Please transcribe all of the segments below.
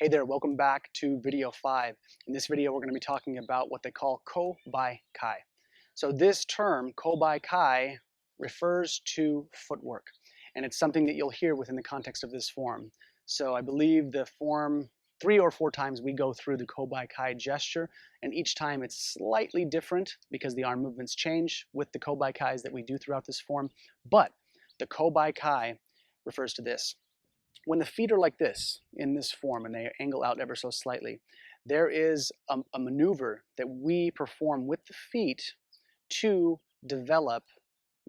Hey there, welcome back to video 5. In this video, we're going to be talking about what they call Kou Bai Kai. So this term, Kou Bai Kai, refers to footwork, and it's something that you'll hear within the context of this form. So I believe the form 3 or 4 times we go through the Kou Bai Kai gesture, and each time it's slightly different because the arm movements change with the Kou Bai Kais that we do throughout this form. But the Kou Bai Kai refers to this. When the feet are like this, in this form, and they angle out ever so slightly, there is a maneuver that we perform with the feet to develop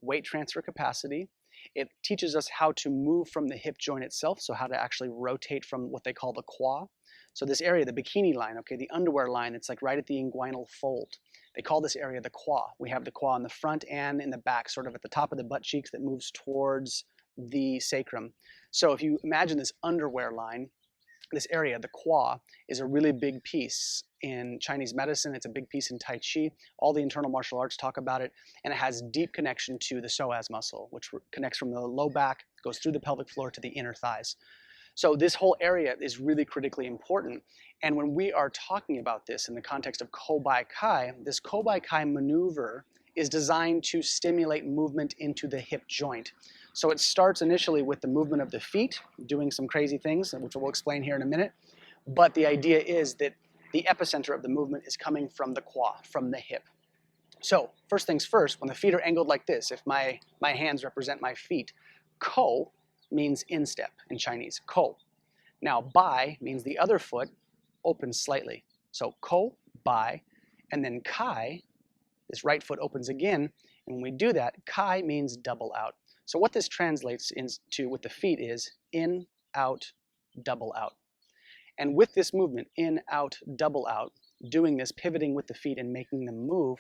weight transfer capacity. It teaches us how to move from the hip joint itself, so how to actually rotate from what they call the quad. So this area, the bikini line, okay, the underwear line, it's like right at the inguinal fold. They call this area the quad. We have the quad in the front and in the back, sort of at the top of the butt cheeks that moves towards the sacrum. So if you imagine this underwear line, this area, the quad, is a really big piece in Chinese medicine. It's a big piece in Tai Chi. All the internal martial arts talk about it, and it has deep connection to the psoas muscle, which connects from the low back, goes through the pelvic floor to the inner thighs. So this whole area is really critically important. And when we are talking about this in the context of Kou Bai Kai, this Kou Bai Kai maneuver is designed to stimulate movement into the hip joint. So it starts initially with the movement of the feet, doing some crazy things, which we'll explain here in a minute. But the idea is that the epicenter of the movement is coming from the quad, from the hip. So first things first, when the feet are angled like this, if my hands represent my feet, Kou means instep in Chinese, Kou. Now Bai means the other foot opens slightly. So Kou, Bai, and then Kai, this right foot opens again, and when we do that, Kai means double out. So what this translates into with the feet is in, out, double out. And with this movement, in, out, double out, doing this, pivoting with the feet and making them move,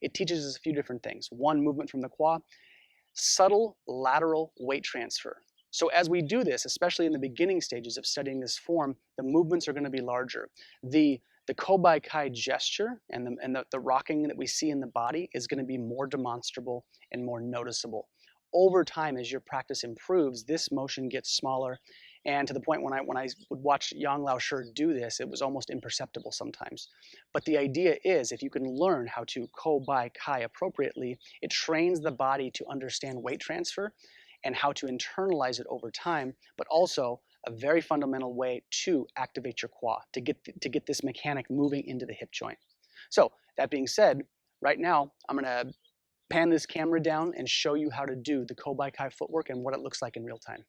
it teaches us a few different things. One, movement from the quad, subtle lateral weight transfer. So as we do this, especially in the beginning stages of studying this form, the movements are going to be larger. The Kou Bai Kai gesture and the rocking that we see in the body is going to be more demonstrable and more noticeable. Over time, as your practice improves, this motion gets smaller, and to the point when I would watch Yang Lao Shi do this, it was almost imperceptible sometimes. But the idea is, if you can learn how to Kou Bai Kai appropriately, it trains the body to understand weight transfer and how to internalize it over time, but also a very fundamental way to activate your quad, to get this mechanic moving into the hip joint. So that being said, right now I'm going to pan this camera down and show you how to do the Kou Bai Kai footwork and what it looks like in real time.